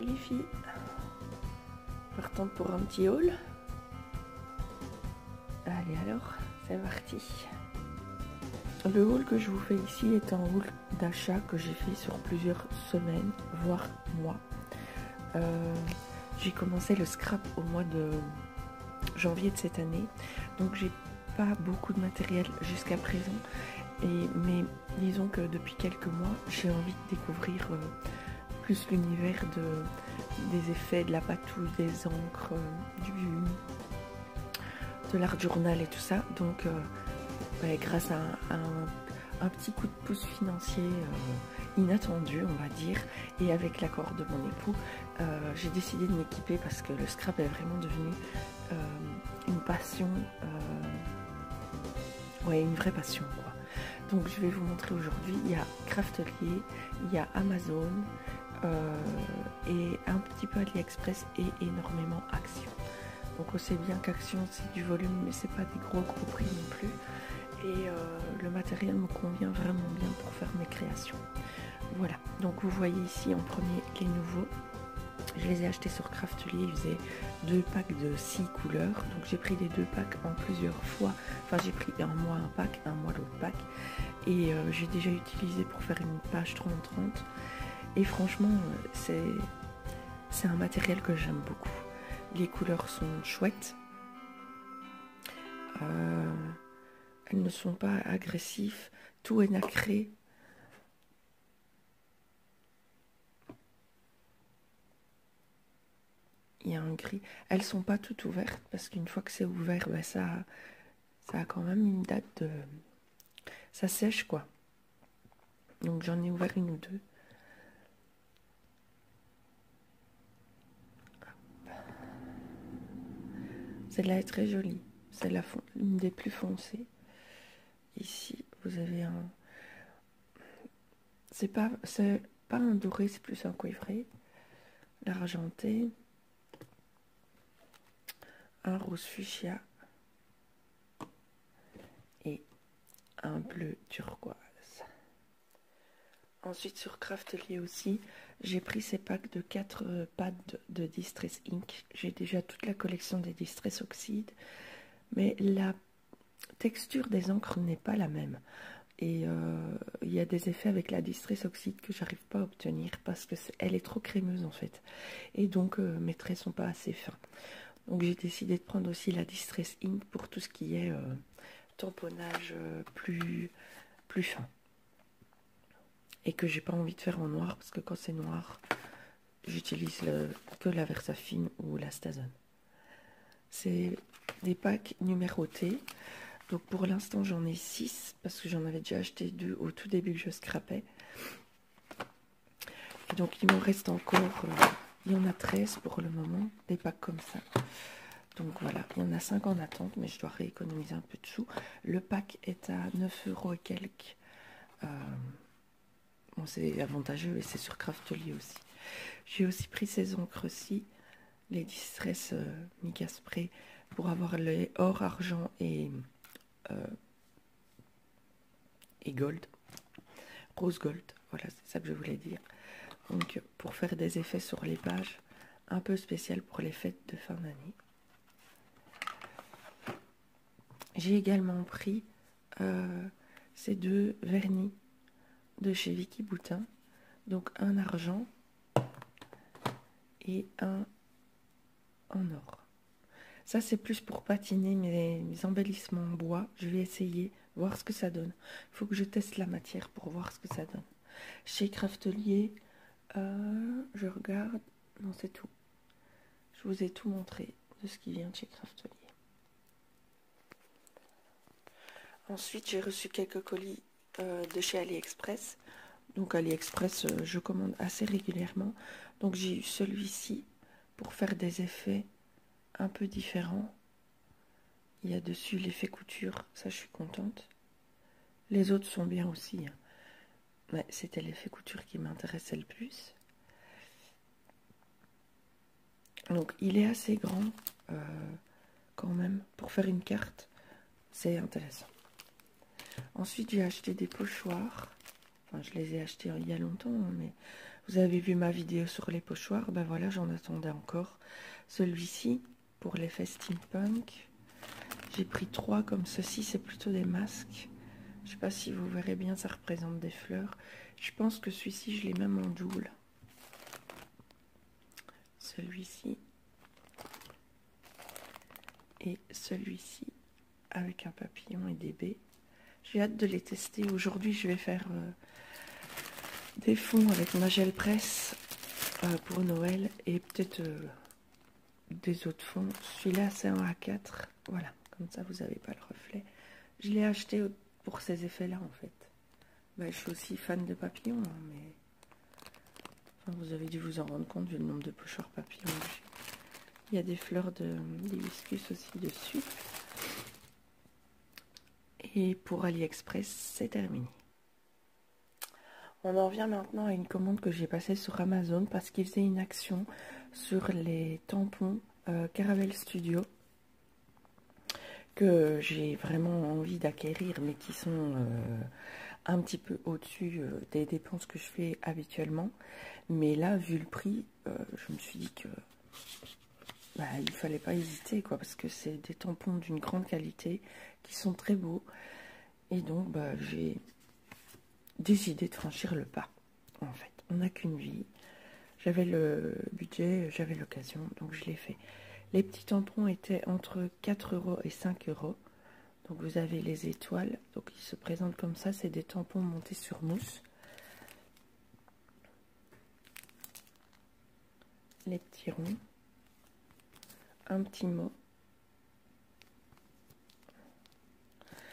les filles, partant pour un petit haul. Allez alors, c'est parti. Le haul que je vous fais ici est un haul d'achat que j'ai fait sur plusieurs semaines, voire mois. J'ai commencé le scrap au mois de janvier de cette année, donc j'ai pas beaucoup de matériel jusqu'à présent. Mais disons que depuis quelques mois, j'ai envie de découvrir plus l'univers des effets, de la patouille, des encres, de l'art journal et tout ça. Donc grâce à un petit coup de pouce financier inattendu, on va dire, et avec l'accord de mon époux, j'ai décidé de m'équiper parce que le scrap est vraiment devenu une passion, une vraie passion quoi. Donc je vais vous montrer aujourd'hui, il y a Craftelier, il y a Amazon et un petit peu AliExpress et énormément Action. Donc on sait bien qu'Action c'est du volume mais c'est pas des gros prix non plus. Et le matériel me convient vraiment bien pour faire mes créations. Voilà, donc vous voyez ici en premier les nouveaux. Je les ai achetés sur Craftelier, ils faisaient 2 packs de 6 couleurs. Donc j'ai pris les 2 packs en plusieurs fois. Enfin j'ai pris un mois un pack, un mois l'autre pack. Et j'ai déjà utilisé pour faire une page 30-30. Et franchement, c'est un matériel que j'aime beaucoup. Les couleurs sont chouettes. Elles ne sont pas agressives. Tout est nacré. Il y a un gris. Elles sont pas toutes ouvertes parce qu'une fois que c'est ouvert, ça a quand même une date de... Ça sèche quoi. Donc j'en ai ouvert une ou deux. Celle-là est très jolie. C'est une des plus foncées. Ici, vous avez un... C'est pas un doré, c'est plus un cuivré. L'argenté. Un rose fuchsia. Et un bleu turquoise. Ensuite sur Craftelier aussi, j'ai pris ces packs de 4 pads de Distress Ink. J'ai déjà toute la collection des Distress Oxide, mais la texture des encres n'est pas la même. Et il y a des effets avec la Distress Oxide que j'arrive pas à obtenir parce que elle est trop crémeuse en fait. Et donc mes traits sont pas assez fins. Donc j'ai décidé de prendre aussi la Distress Ink pour tout ce qui est tamponnage plus fin. Et que j'ai pas envie de faire en noir parce que quand c'est noir, j'utilise que la Versafine ou la Stazen. C'est des packs numérotés. Donc pour l'instant j'en ai 6 parce que j'en avais déjà acheté 2 au tout début que je scrapais. Et donc il m'en reste encore, il y en a 13 pour le moment, des packs comme ça. Donc voilà, il y en a 5 en attente mais je dois rééconomiser un peu de sous. Le pack est à 9 € et quelques. Bon, c'est avantageux et c'est sur Craftelier aussi. J'ai aussi pris ces encres-ci, les Distress Mica Spray, pour avoir les or, argent et gold. Rose gold, voilà, c'est ça que je voulais dire. Donc, pour faire des effets sur les pages, un peu spécial pour les fêtes de fin d'année. J'ai également pris ces 2 vernis de chez Vicky Boutin, donc un argent et un en or. Ça c'est plus pour patiner mes embellissements en bois. Je vais essayer, voir ce que ça donne. Il faut que je teste la matière pour voir ce que ça donne. Chez Craftelier, je regarde, non c'est tout. Je vous ai tout montré de ce qui vient de chez Craftelier. Ensuite j'ai reçu quelques colis de chez AliExpress. Donc AliExpress, je commande assez régulièrement. Donc j'ai eu celui-ci pour faire des effets un peu différents. Il y a dessus l'effet couture, ça je suis contente. Les autres sont bien aussi. Mais c'était l'effet couture qui m'intéressait le plus. Donc il est assez grand quand même pour faire une carte. C'est intéressant. Ensuite j'ai acheté des pochoirs. Enfin, je les ai achetés il y a longtemps, mais Vous avez vu ma vidéo sur les pochoirs, ben voilà, j'en attendais encore. Celui-ci, pour l'effet steampunk, j'ai pris 3 comme ceci, c'est plutôt des masques. Je sais pas si vous verrez bien, ça représente des fleurs. Je pense que celui-ci, je l'ai même en double. Celui-ci. Et celui-ci, avec un papillon et des baies. J'ai hâte de les tester. Aujourd'hui, je vais faire des fonds avec ma gel presse pour Noël. Et peut-être des autres fonds. Celui-là, c'est un A4. Voilà, comme ça, vous n'avez pas le reflet. Je l'ai acheté pour ces effets-là, en fait. Ben, je suis aussi fan de papillons, hein, mais... Enfin, vous avez dû vous en rendre compte vu le nombre de pochoirs papillons que j'ai. Il y a des fleurs d'hibiscus aussi dessus. Et pour AliExpress, c'est terminé. On en vient maintenant à une commande que j'ai passée sur Amazon parce qu'ils faisaient une action sur les tampons Caravelle Studio que j'ai vraiment envie d'acquérir, mais qui sont un petit peu au-dessus des dépenses que je fais habituellement. Mais là, vu le prix, je me suis dit que bah, il fallait pas hésiter, quoi, parce que c'est des tampons d'une grande qualité qui sont très beaux. Et donc, bah, j'ai décidé de franchir le pas. En fait, on n'a qu'une vie. J'avais le budget, j'avais l'occasion, donc je l'ai fait. Les petits tampons étaient entre 4 € et 5 €. Donc vous avez les étoiles, donc ils se présentent comme ça, c'est des tampons montés sur mousse. Les petits ronds. Un petit mot.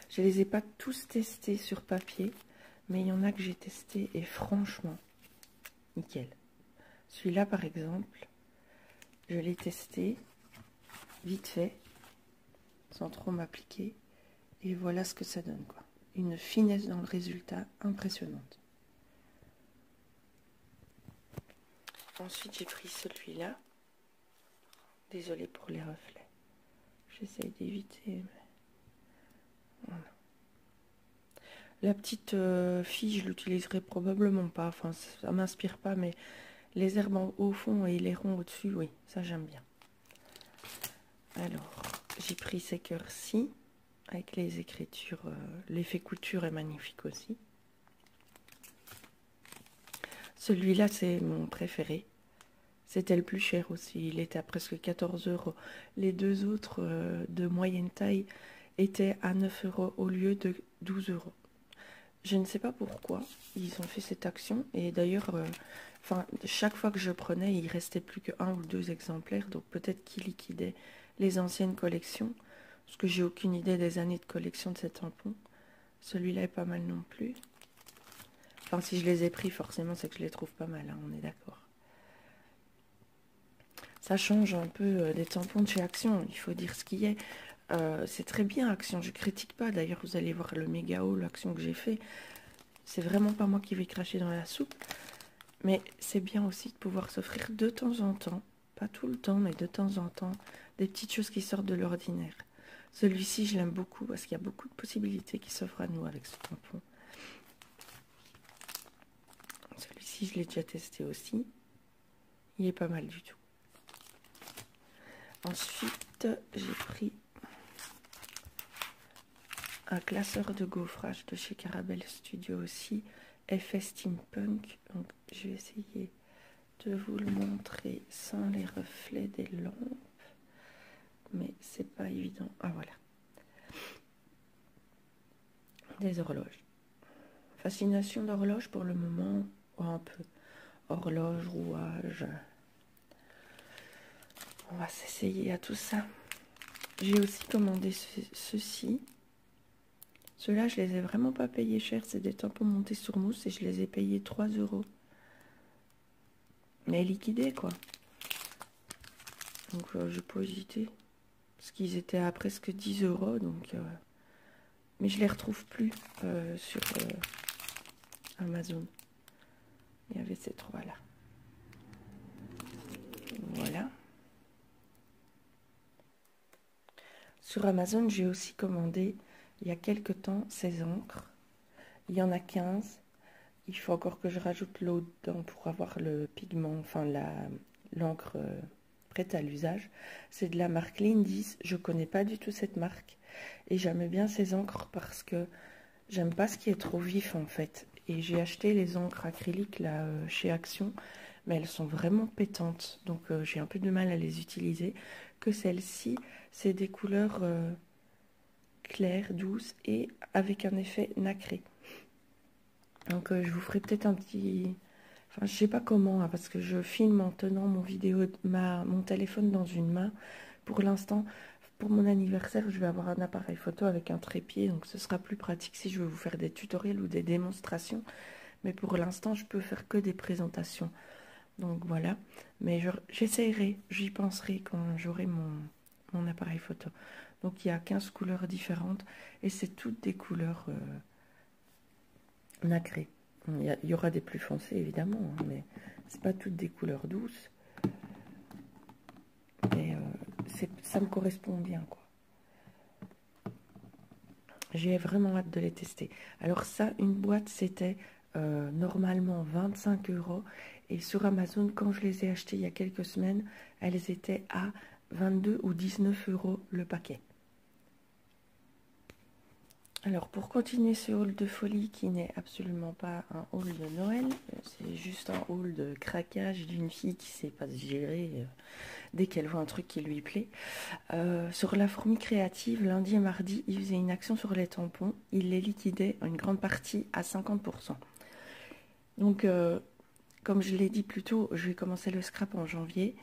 Je les ai pas tous testés sur papier, mais il y en a que j'ai testé et franchement, nickel. Celui-là par exemple, je l'ai testé vite fait, sans trop m'appliquer, et voilà ce que ça donne, quoi. Une finesse dans le résultat impressionnante. Ensuite j'ai pris celui-là. Désolée pour les reflets. J'essaye d'éviter, mais... Voilà. La petite fille, je l'utiliserai probablement pas. Enfin, ça m'inspire pas, mais les herbes au fond et les ronds au-dessus, oui, ça j'aime bien. Alors, j'ai pris ces cœurs-ci, avec les écritures. L'effet couture est magnifique aussi. Celui-là, c'est mon préféré. C'était le plus cher aussi. Il était à presque 14 €. Les deux autres de moyenne taille étaient à 9 € au lieu de 12 €. Je ne sais pas pourquoi ils ont fait cette action. Et d'ailleurs, enfin, chaque fois que je prenais, il restait plus que 1 ou 2 exemplaires. Donc peut-être qu'ils liquidaient les anciennes collections. Parce que j'ai aucune idée des années de collection de ces tampons. Celui-là est pas mal non plus. Enfin, si je les ai pris, forcément, c'est que je les trouve pas mal, hein, on est d'accord. Ça change un peu des tampons de chez Action, il faut dire ce qui est. C'est très bien Action, je critique pas. D'ailleurs, vous allez voir le méga haul Action que j'ai fait. C'est vraiment pas moi qui vais cracher dans la soupe. Mais c'est bien aussi de pouvoir s'offrir de temps en temps, pas tout le temps, mais de temps en temps, des petites choses qui sortent de l'ordinaire. Celui-ci, je l'aime beaucoup parce qu'il y a beaucoup de possibilités qui s'offrent à nous avec ce tampon. Celui-ci, je l'ai déjà testé aussi. Il est pas mal du tout. Ensuite, j'ai pris un classeur de gaufrage de chez Caravelle Studio aussi, effet steampunk. Donc, je vais essayer de vous le montrer sans les reflets des lampes, mais c'est pas évident. Ah voilà, des horloges. Fascination d'horloge pour le moment, oh, un peu horloge, rouage. On va s'essayer à tout ça. J'ai aussi commandé ceci. Ceux-là, je les ai vraiment pas payés cher. C'est des tampons montés sur mousse et je les ai payés 3 €. Mais liquidés, quoi. Donc, je n'ai pas hésité. Parce qu'ils étaient à presque 10 €. Donc, mais je les retrouve plus sur Amazon. Il y avait ces trois-là. Voilà. Sur Amazon, j'ai aussi commandé il y a quelques temps ces encres. Il y en a 15. Il faut encore que je rajoute l'eau dedans pour avoir le pigment, enfin l'encre prête à l'usage. C'est de la marque Lindis. Je connais pas du tout cette marque. Et j'aime bien ces encres parce que j'aime pas ce qui est trop vif en fait. Et j'ai acheté les encres acryliques là chez Action. Mais elles sont vraiment pétantes. Donc j'ai un peu de mal à les utiliser. Que celle-ci, c'est des couleurs claires, douces et avec un effet nacré. Donc je vous ferai peut-être un petit... Enfin, je sais pas comment, hein, parce que je filme en tenant mon téléphone dans une main. Pour l'instant, pour mon anniversaire, je vais avoir un appareil photo avec un trépied, donc ce sera plus pratique si je veux vous faire des tutoriels ou des démonstrations. Mais pour l'instant, je peux faire que des présentations. Donc voilà. Mais j'essaierai, j'y penserai quand j'aurai mon appareil photo. Donc il y a 15 couleurs différentes et c'est toutes des couleurs nacrées. Il y aura des plus foncés évidemment, hein, mais c'est pas toutes des couleurs douces. Et ça me correspond bien, quoi. J'ai vraiment hâte de les tester. Alors ça, une boîte, c'était normalement 25 €. Et sur Amazon, quand je les ai achetées il y a quelques semaines, elles étaient à 22 ou 19 € le paquet. Alors, pour continuer ce haul de folie qui n'est absolument pas un haul de Noël, c'est juste un haul de craquage d'une fille qui ne sait pas se gérer dès qu'elle voit un truc qui lui plaît. Sur la fourmi créative, lundi et mardi, il faisait une action sur les tampons. Il les liquidait une grande partie à 50%. Donc, comme je l'ai dit plus tôt, je vais commencer le scrap en janvier.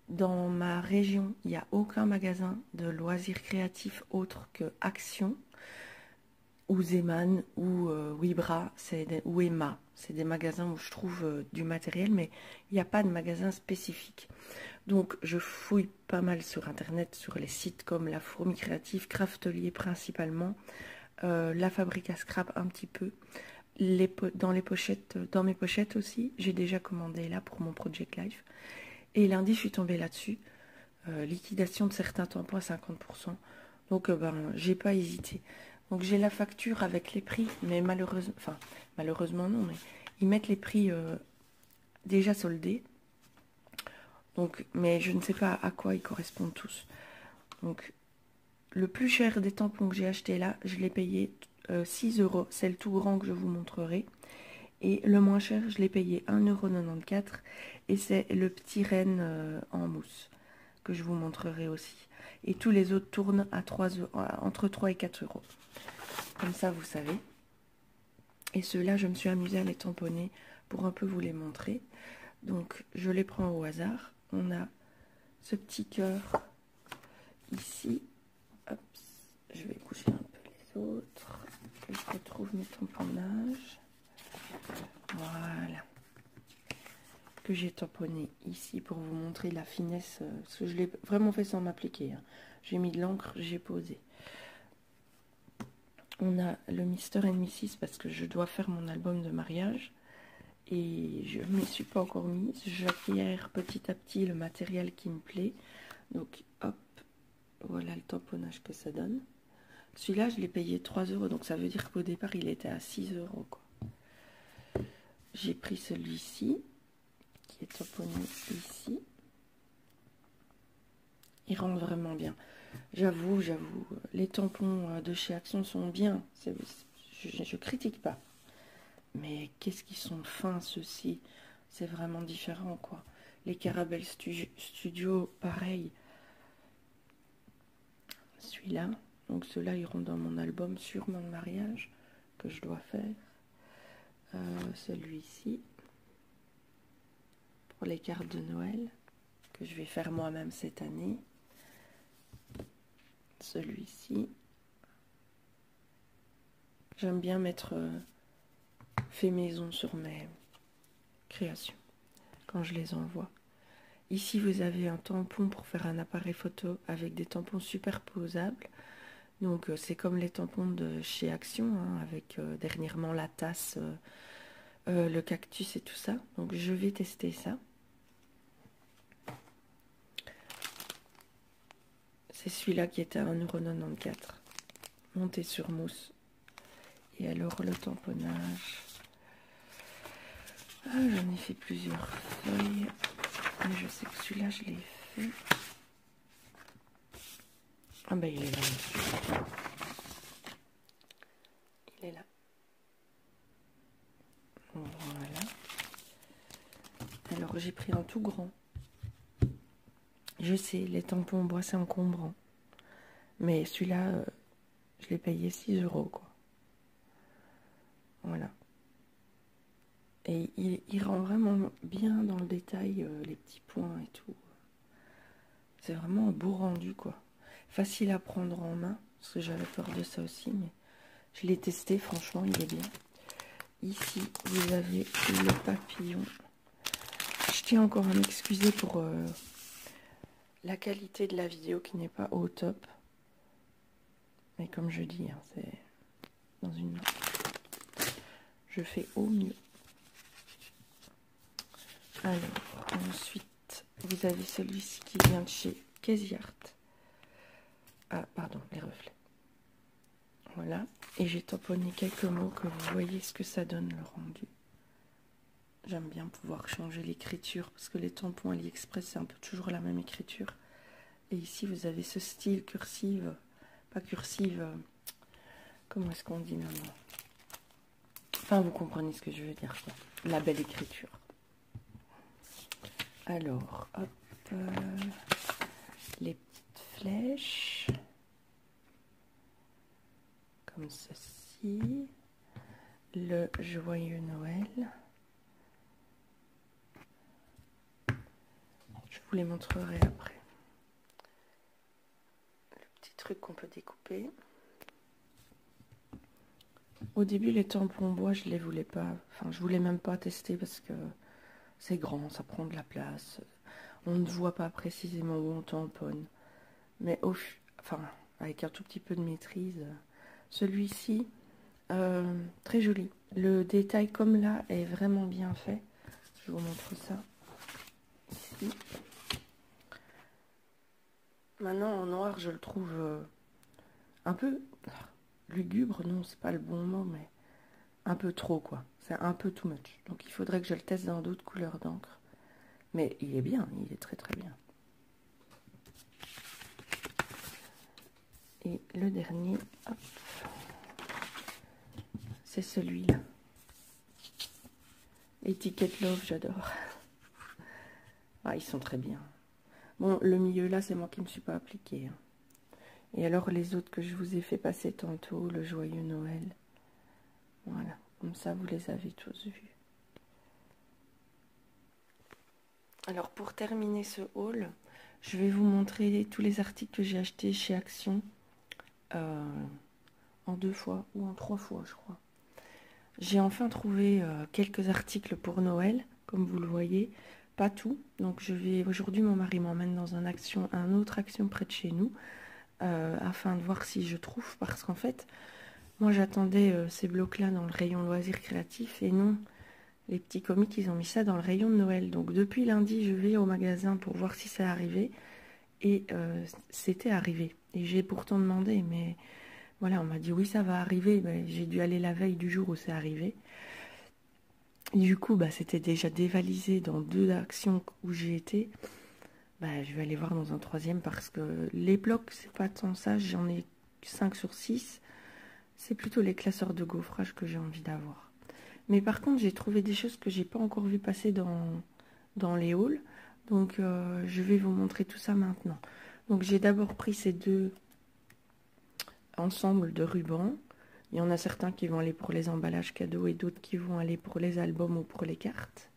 Dans ma région, il n'y a aucun magasin de loisirs créatifs autre que Action, ou Zeman, ou Wibra, ou Emma. C'est des magasins où je trouve du matériel, mais il n'y a pas de magasin spécifique. Donc, je fouille pas mal sur Internet, sur les sites comme La Fourmi Créative, Craftelier principalement, La Fabrique à Scrap un petit peu, dans mes pochettes aussi. J'ai déjà commandé là pour mon Project Life. Et lundi, je suis tombée là-dessus. Liquidation de certains tampons à 50%. Donc, j'ai pas hésité. Donc j'ai la facture avec les prix, mais malheureusement non, mais ils mettent les prix déjà soldés. Donc, mais je ne sais pas à quoi ils correspondent tous. Donc le plus cher des tampons que j'ai acheté là, je l'ai payé 6 €. C'est le tout grand que je vous montrerai. Et le moins cher, je l'ai payé 1,94 €. Et c'est le petit renne en mousse que je vous montrerai aussi. Et tous les autres tournent à entre 3 et 4 €. Comme ça, vous savez. Et ceux-là, je me suis amusée à les tamponner pour un peu vous les montrer. Donc, je les prends au hasard. On a ce petit cœur ici. Hop, je vais bouger un peu les autres. Que je retrouve mes tamponnages. Voilà. Que j'ai tamponné ici pour vous montrer la finesse. Parce que je l'ai vraiment fait sans m'appliquer. Hein. J'ai mis de l'encre, j'ai posé. On a le Mr. & Mrs. parce que je dois faire mon album de mariage. Et je ne m'y suis pas encore mise. J'acquiers petit à petit le matériel qui me plaît. Donc, hop, voilà le tamponnage que ça donne. Celui-là, je l'ai payé 3 €. Donc, ça veut dire qu'au départ, il était à 6 €. J'ai pris celui-ci, qui est tamponné ici. Il rentre vraiment bien. J'avoue, les tampons de chez Action sont bien. Je critique pas. Mais qu'est-ce qu'ils sont fins, ceux-ci. C'est vraiment différent, quoi. Les Caramel Studio, pareil. Celui-là. Donc, ceux-là iront dans mon album sur mon mariage que je dois faire. Celui-ci. Pour les cartes de Noël que je vais faire moi-même cette année. Celui-ci. J'aime bien mettre fait maison sur mes créations quand je les envoie. Ici, vous avez un tampon pour faire un appareil photo avec des tampons superposables. Donc, c'est comme les tampons de chez Action, hein, avec dernièrement la tasse, le cactus et tout ça. Donc, je vais tester ça. C'est celui-là qui était à 1,94 €, monté sur mousse. Et alors, le tamponnage. Ah, j'en ai fait plusieurs feuilles. Mais je sais que celui-là, je l'ai fait. Ah ben, il est là. Il est là. Voilà. Alors, j'ai pris un tout grand. Je sais, les tampons en bois, c'est encombrant. Mais celui-là, je l'ai payé 6 €, quoi. Voilà. Et il rend vraiment bien dans le détail les petits points et tout. C'est vraiment un beau rendu, quoi. Facile à prendre en main, parce que j'avais peur de ça aussi, mais je l'ai testé, franchement, il est bien. Ici, vous avez le papillon. Je tiens encore à m'excuser pour la qualité de la vidéo qui n'est pas au top. Mais comme je dis, hein, c'est dans une... Je fais au mieux. Alors, ensuite, vous avez celui-ci qui vient de chez Casey Art. Ah, pardon, les reflets. Voilà. Et j'ai tamponné quelques mots que vous voyez ce que ça donne le rendu. J'aime bien pouvoir changer l'écriture parce que les tampons AliExpress, c'est un peu toujours la même écriture. Et ici, vous avez ce style cursive, pas cursive, comment est-ce qu'on dit maintenant? Enfin, vous comprenez ce que je veux dire, quoi. La belle écriture. Alors, hop, les petites flèches, comme ceci, le joyeux Noël. Je vous les montrerai après. Le petit truc qu'on peut découper. Au début, les tampons bois, je les voulais pas. Enfin, je voulais même pas tester parce que c'est grand, ça prend de la place. On ne voit pas précisément où on tamponne. Mais enfin, avec un tout petit peu de maîtrise. Celui-ci, très joli. Le détail comme là est vraiment bien fait. Je vous montre ça ici. Maintenant, en noir, je le trouve un peu lugubre. Non, c'est pas le bon mot, mais un peu trop, quoi. C'est un peu too much. Donc, il faudrait que je le teste dans d'autres couleurs d'encre. Mais il est bien, il est très très bien. Et le dernier, hop, c'est celui-là. Étiquette Love, j'adore. Ah, ils sont très bien. Bon, le milieu là, c'est moi qui ne me suis pas appliquée. Et alors, les autres que je vous ai fait passer tantôt, le joyeux Noël. Voilà, comme ça, vous les avez tous vus. Alors, pour terminer ce haul, je vais vous montrer tous les articles que j'ai achetés chez Action. En 2 fois ou en 3 fois, je crois. J'ai enfin trouvé quelques articles pour Noël, comme vous le voyez. Pas tout. Donc, aujourd'hui, mon mari m'emmène dans un autre Action près de chez nous, afin de voir si je trouve. Parce qu'en fait, moi, j'attendais ces blocs-là dans le rayon loisirs créatifs. Et non, les petits comics, ils ont mis ça dans le rayon de Noël. Donc, depuis lundi, je vais au magasin pour voir si c'est arrivé. Et c'était arrivé. Et j'ai pourtant demandé, mais voilà, on m'a dit oui, ça va arriver. Ben, j'ai dû aller la veille du jour où c'est arrivé. Et du coup, bah, c'était déjà dévalisé dans 2 actions où j'ai été. Bah, je vais aller voir dans un 3e parce que les blocs, c'est pas tant ça. J'en ai 5 sur 6. C'est plutôt les classeurs de gaufrage que j'ai envie d'avoir. Mais par contre, j'ai trouvé des choses que j'ai pas encore vu passer dans les hauls. Donc, je vais vous montrer tout ça maintenant. Donc, j'ai d'abord pris ces 2 ensembles de rubans. Il y en a certains qui vont aller pour les emballages cadeaux et d'autres qui vont aller pour les albums ou pour les cartes.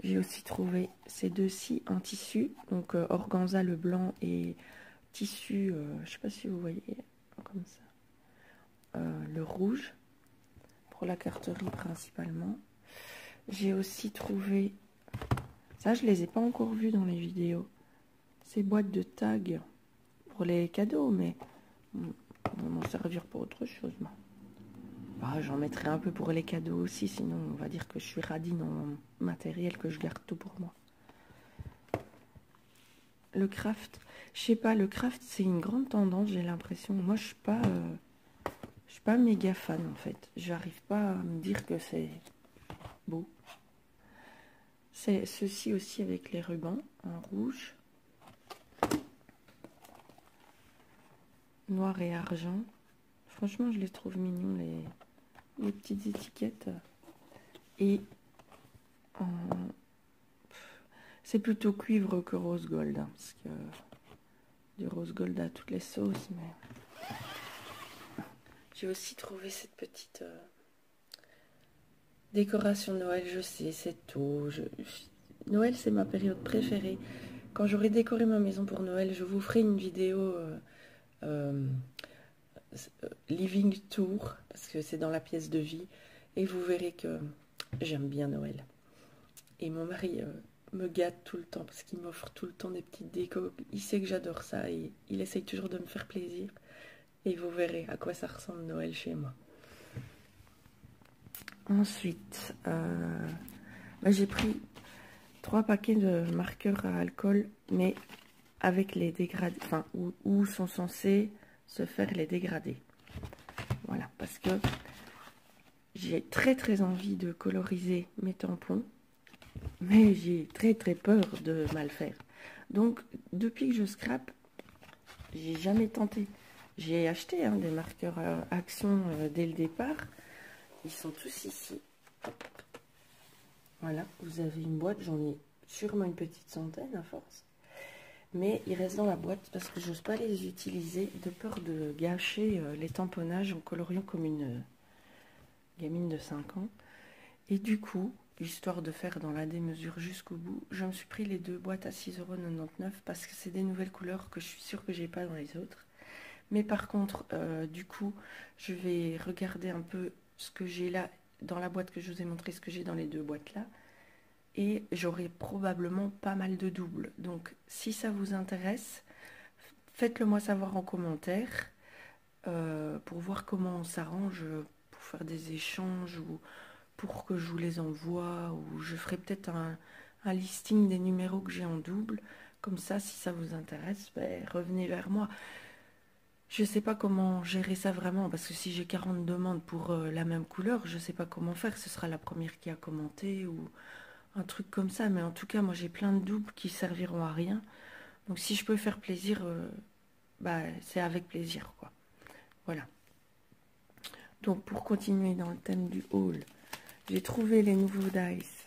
J'ai aussi trouvé ces 2-ci en tissu, donc organza le blanc et tissu, je ne sais pas si vous voyez, comme ça, le rouge, pour la carterie principalement. J'ai aussi trouvé, ça je ne les ai pas encore vus dans les vidéos, ces boîtes de tags pour les cadeaux, mais on va m'en servir pour autre chose. Bah, j'en mettrai un peu pour les cadeaux aussi, sinon on va dire que je suis radine en matériel, que je garde tout pour moi. Le craft, je sais pas, le craft c'est une grande tendance, j'ai l'impression. Moi je suis pas méga fan en fait. J'arrive pas à me dire que c'est beau. C'est ceci aussi avec les rubans en rouge, noir et argent. Franchement, je les trouve mignons, les petites étiquettes. Et c'est plutôt cuivre que rose gold, hein, parce que du rose gold à toutes les sauces. Mais j'ai aussi trouvé cette petite décoration de Noël. Je sais, c'est tôt. Noël, c'est ma période préférée. Quand j'aurai décoré ma maison pour Noël, je vous ferai une vidéo living tour, parce que c'est dans la pièce de vie, et vous verrez que j'aime bien Noël. Et mon mari me gâte tout le temps, parce qu'il m'offre tout le temps des petites décos. Il sait que j'adore ça, et il essaye toujours de me faire plaisir. Et vous verrez à quoi ça ressemble Noël chez moi. Ensuite, j'ai pris 3 paquets de marqueurs à alcool, mais avec les dégradés, enfin, où sont censés se faire les dégradés. Voilà, parce que j'ai très envie de coloriser mes tampons, mais j'ai très peur de mal faire. Donc, depuis que je scrape, j'ai jamais tenté. J'ai acheté des marqueurs Action dès le départ. Ils sont tous ici. Voilà, vous avez une boîte, j'en ai sûrement une petite centaine à force. Mais ils restent dans la boîte parce que j'ose pas les utiliser de peur de gâcher les tamponnages en coloriant comme une gamine de 5 ans. Et du coup, histoire de faire dans la démesure jusqu'au bout, je me suis pris les 2 boîtes à 6,99 € parce que c'est des nouvelles couleurs que je suis sûre que j'ai pas dans les autres. Mais par contre, du coup, je vais regarder un peu ce que j'ai là dans la boîte que je vous ai montré, ce que j'ai dans les 2 boîtes là. Et j'aurai probablement pas mal de doubles. Donc, si ça vous intéresse, faites-le moi savoir en commentaire pour voir comment on s'arrange pour faire des échanges ou pour que je vous les envoie. Ou je ferai peut-être un listing des numéros que j'ai en double. Comme ça, si ça vous intéresse, revenez vers moi. Je ne sais pas comment gérer ça vraiment, parce que si j'ai 40 demandes pour la même couleur, je ne sais pas comment faire. Ce sera la première qui a commenté ou un truc comme ça. Mais en tout cas, moi, j'ai plein de doubles qui serviront à rien. Donc, si je peux faire plaisir, c'est avec plaisir, quoi. Voilà. Donc, pour continuer dans le thème du haul, j'ai trouvé les nouveaux dice.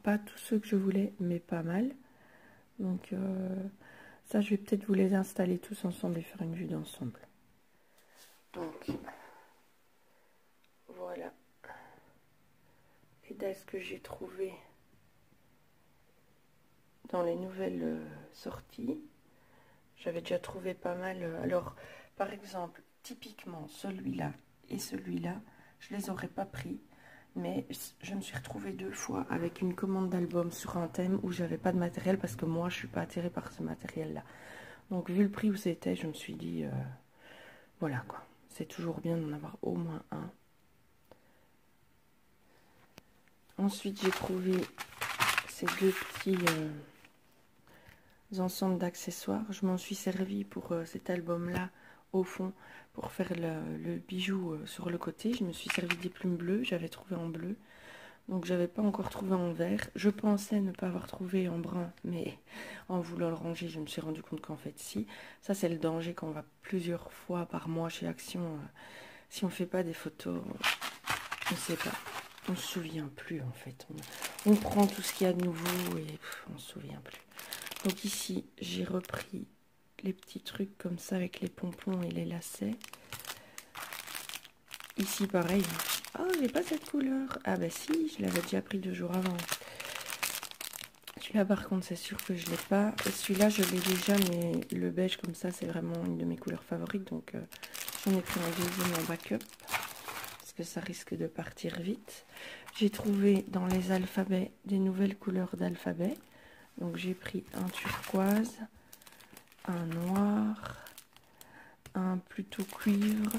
Pas tous ceux que je voulais, mais pas mal. Donc, ça, je vais peut-être vous les installer tous ensemble et faire une vue d'ensemble. Donc, voilà les dice que j'ai trouvés dans les nouvelles sorties. J'avais déjà trouvé pas mal. Alors, par exemple, typiquement, celui-là et celui-là, je les aurais pas pris. Mais je me suis retrouvée 2 fois avec une commande d'album sur un thème où j'avais pas de matériel parce que moi, je suis pas attirée par ce matériel-là. Donc, vu le prix où c'était, je me suis dit, voilà quoi. C'est toujours bien d'en avoir au moins un. Ensuite, j'ai trouvé ces 2 petits ensembles d'accessoires. Je m'en suis servi pour cet album-là, au fond, pour faire le bijou sur le côté. Je me suis servi des plumes bleues, j'avais trouvé en bleu. Donc, j'avais pas encore trouvé en vert. Je pensais ne pas avoir trouvé en brun, mais en voulant le ranger, je me suis rendu compte qu'en fait, si. Ça, c'est le danger quand on va plusieurs fois par mois chez Action. Si on fait pas des photos, on sait pas. On se souvient plus, en fait. On prend tout ce qu'il y a de nouveau et on se souvient plus. Donc ici, j'ai repris les petits trucs comme ça avec les pompons et les lacets. Ici, pareil. Oh, j'ai pas cette couleur. Ah bah si, je l'avais déjà pris 2 jours avant. Celui-là, par contre, c'est sûr que je l'ai pas. Celui-là, je l'ai déjà, mais le beige comme ça, c'est vraiment une de mes couleurs favorites. Donc, j'en ai pris un deuxième en backup. Parce que ça risque de partir vite. J'ai trouvé dans les alphabets des nouvelles couleurs d'alphabet. Donc, j'ai pris un turquoise, un noir, un plutôt cuivre.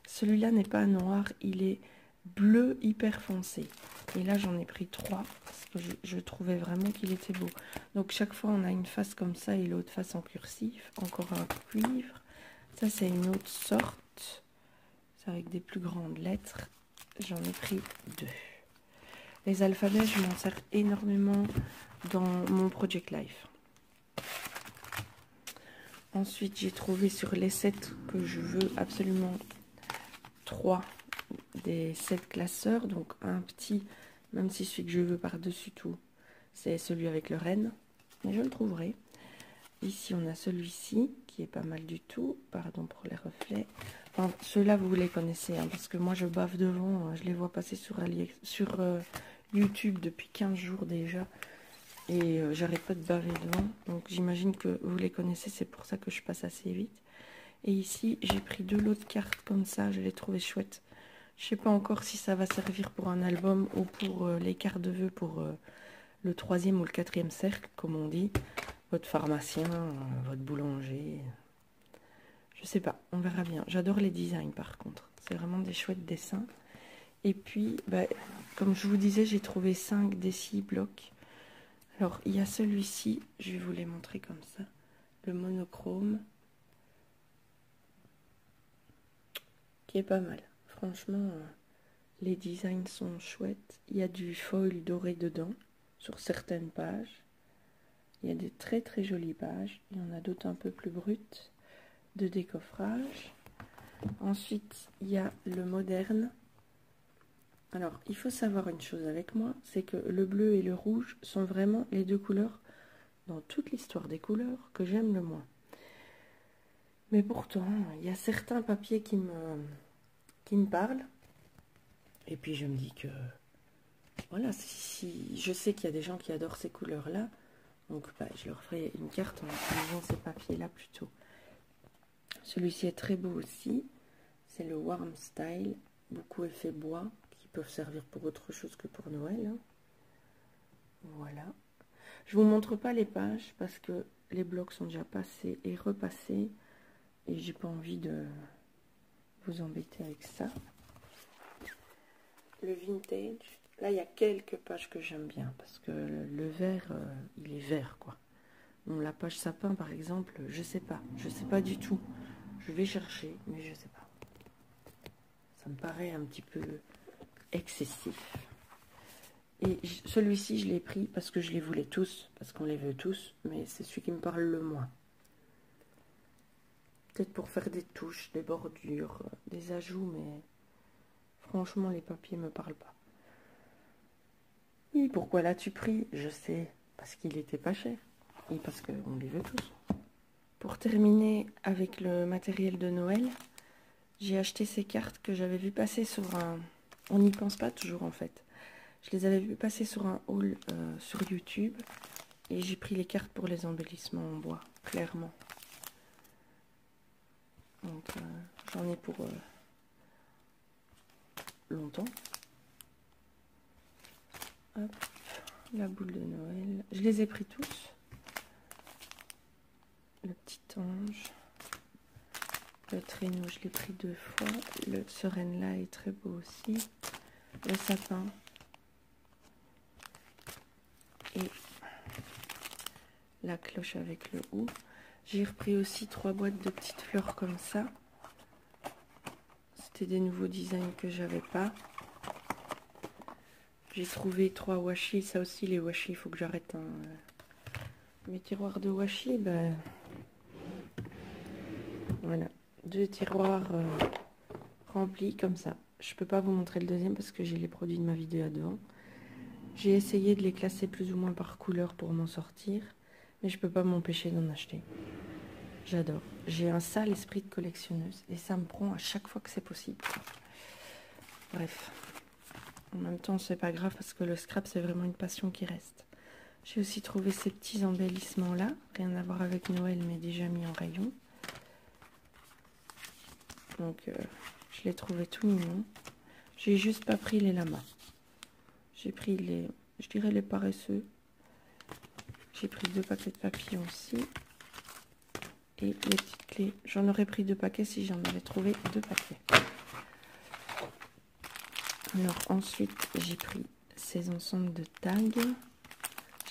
Celui-là n'est pas noir, il est bleu hyper foncé. Et là, j'en ai pris 3 parce que je trouvais vraiment qu'il était beau. Donc, chaque fois, on a une face comme ça et l'autre face en cursif. Encore un cuivre. Ça, c'est une autre sorte. C'est avec des plus grandes lettres. J'en ai pris 2. Les alphabets, je m'en sers énormément dans mon Project Life. Ensuite, j'ai trouvé sur les sets que je veux absolument 3 des 7 classeurs. Donc un petit, même si celui que je veux par-dessus tout, c'est celui avec le renne. Mais je le trouverai. Ici, on a celui-ci qui est pas mal du tout. Pardon pour les reflets. Enfin, ceux-là, vous les connaissez, hein, parce que moi, je bave devant. Je les vois passer sur YouTube depuis 15 jours déjà. Et j'arrête pas de baver devant. Donc, j'imagine que vous les connaissez. C'est pour ça que je passe assez vite. Et ici, j'ai pris 2 lots de cartes comme ça. Je les trouvais chouettes. Je sais pas encore si ça va servir pour un album ou pour les cartes de vœux pour le 3e ou le 4e cercle, comme on dit. Votre pharmacien, votre boulanger. Je sais pas, on verra bien. J'adore les designs par contre. C'est vraiment des chouettes dessins. Et puis, bah, comme je vous disais, j'ai trouvé 5 des 6 blocs. Alors, il y a celui-ci, je vais vous les montrer comme ça. Le monochrome. Qui est pas mal. Franchement, les designs sont chouettes. Il y a du foil doré dedans, sur certaines pages. Il y a des très très jolies pages. Il y en a d'autres un peu plus brutes de décoffrage. Ensuite, il y a le moderne. Alors, il faut savoir une chose avec moi, c'est que le bleu et le rouge sont vraiment les 2 couleurs dans toute l'histoire des couleurs que j'aime le moins. Mais pourtant, il y a certains papiers qui me parlent. Et puis je me dis que, voilà, si je sais qu'il y a des gens qui adorent ces couleurs-là, donc bah, je leur ferai une carte en utilisant ces papiers-là plutôt. Celui-ci est très beau aussi. C'est le Warm Style, beaucoup effet bois, qui peuvent servir pour autre chose que pour Noël. Hein. Voilà. Je vous montre pas les pages parce que les blocs sont déjà passés et repassés. Et j'ai pas envie de vous embêter avec ça. Le vintage, là il y a quelques pages que j'aime bien parce que le vert, il est vert quoi. Bon, la page sapin par exemple, je sais pas du tout. Je vais chercher, mais je sais pas. Ça me paraît un petit peu excessif. Et celui-ci, je l'ai pris parce que je les voulais tous, parce qu'on les veut tous, mais c'est celui qui me parle le moins. Peut-être pour faire des touches, des bordures, des ajouts, mais franchement, les papiers me parlent pas. Oui, pourquoi l'as-tu pris? Je sais, parce qu'il était pas cher. Et parce qu'on les veut tous. Pour terminer avec le matériel de Noël, j'ai acheté ces cartes que j'avais vu passer sur un... On n'y pense pas toujours en fait. Je les avais vu passer sur un haul sur YouTube. Et j'ai pris les cartes pour les embellissements en bois, clairement. Donc j'en ai pour longtemps. Hop, la boule de Noël. Je les ai pris tous. Le petit ange. Le traîneau, je l'ai pris 2 fois. Ce renne-là est très beau aussi. Le sapin. Et la cloche avec le hou. J'ai repris aussi 3 boîtes de petites fleurs comme ça. C'était des nouveaux designs que j'avais pas. J'ai trouvé 3 washi. Ça aussi, les washi, il faut que j'arrête. Hein. Mes tiroirs de washi, ben... Voilà. 2 tiroirs remplis comme ça. Je peux pas vous montrer le deuxième parce que j'ai les produits de ma vidéo devant. J'ai essayé de les classer plus ou moins par couleur pour m'en sortir. Mais je peux pas m'empêcher d'en acheter. J'adore. J'ai un sale esprit de collectionneuse. Et ça me prend à chaque fois que c'est possible. Bref. En même temps, c'est pas grave parce que le scrap, c'est vraiment une passion qui reste. J'ai aussi trouvé ces petits embellissements-là. Rien à voir avec Noël, mais déjà mis en rayon. Donc, je les trouvais tout mignons. J'ai juste pas pris les lamas. J'ai pris les, je dirais les paresseux. J'ai pris 2 paquets de papillons aussi. Et les petites clés. J'en aurais pris 2 paquets si j'en avais trouvé 2 paquets. Alors ensuite, j'ai pris ces ensembles de tags.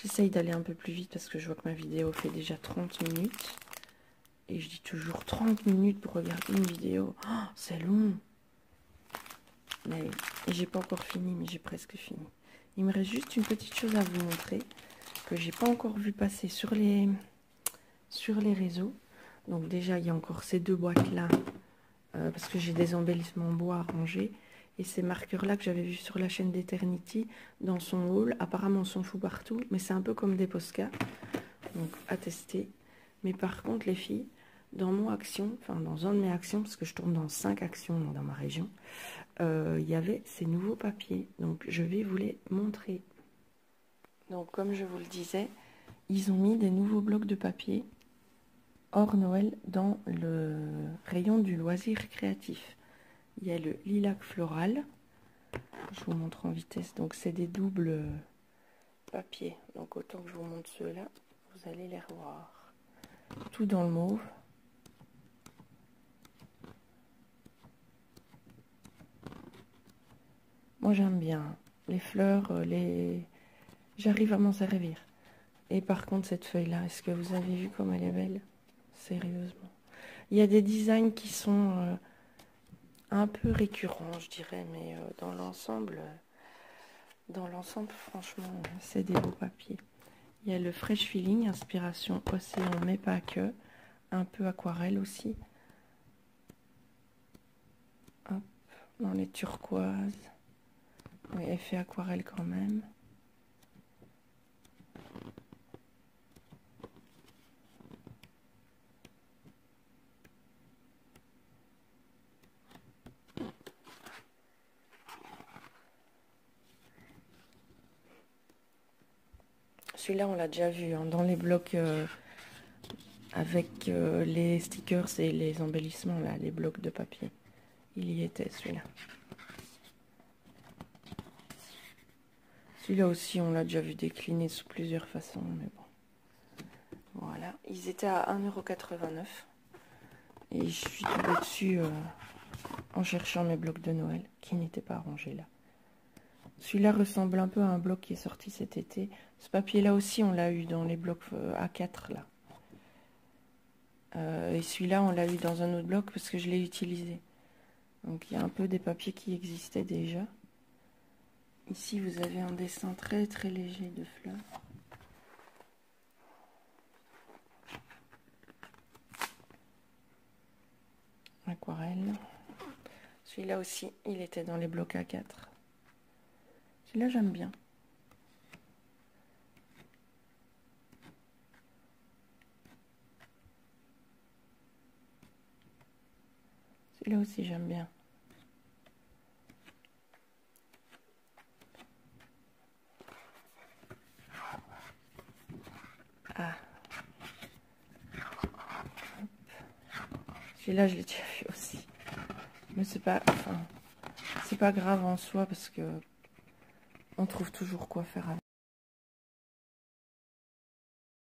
J'essaye d'aller un peu plus vite parce que je vois que ma vidéo fait déjà 30 minutes. Et je dis toujours 30 minutes pour regarder une vidéo. Oh, c'est long. Mais j'ai pas encore fini, mais j'ai presque fini. Il me reste juste une petite chose à vous montrer que j'ai pas encore vu passer sur les réseaux. Donc déjà, il y a encore ces deux boîtes-là, parce que j'ai des embellissements en bois à ranger. Et ces marqueurs-là que j'avais vus sur la chaîne d'Eternity, dans son haul, apparemment on s'en fout partout, mais c'est un peu comme des Posca, donc à tester. Mais par contre, les filles, dans mon action, enfin dans un de mes actions, parce que je tourne dans 5 actions dans ma région, il y avait ces nouveaux papiers. Donc je vais vous les montrer. Donc comme je vous le disais, ils ont mis des nouveaux blocs de papier hors Noël dans le rayon du loisir créatif. Il y a le lilac floral. Je vous montre en vitesse. Donc c'est des doubles papiers. Donc autant que je vous montre ceux-là, vous allez les revoir. Tout dans le mauve. Moi j'aime bien les fleurs, j'arrive à m'en servir. Et par contre cette feuille-là, est-ce que vous avez vu comme elle est belle? Sérieusement. Il y a des designs qui sont un peu récurrents, je dirais, mais dans l'ensemble, franchement, c'est des beaux papiers. Il y a le Fresh Feeling, inspiration océan, mais pas que. Un peu aquarelle aussi. Hop, dans les turquoises. Oui, effet aquarelle quand même. Celui-là, on l'a déjà vu hein, dans les blocs avec les stickers et les embellissements, là, les blocs de papier. Il y était, celui-là. Celui-là aussi, on l'a déjà vu décliner sous plusieurs façons, mais bon. Voilà, ils étaient à 1,89 €. Et je suis tombée dessus en cherchant mes blocs de Noël, qui n'étaient pas rangés là. Celui-là ressemble un peu à un bloc qui est sorti cet été. Ce papier-là aussi, on l'a eu dans les blocs A4, là. Et celui-là, on l'a eu dans un autre bloc parce que je l'ai utilisé. Donc, il y a un peu des papiers qui existaient déjà. Ici, vous avez un dessin très très léger de fleurs. Aquarelle. Celui-là aussi, il était dans les blocs A4. Celui-là, j'aime bien. Celui-là aussi, j'aime bien. Ah. Celui-là, je l'ai déjà vu aussi. Mais c'est pas, enfin, c'est pas grave en soi parce que on trouve toujours quoi faire avec.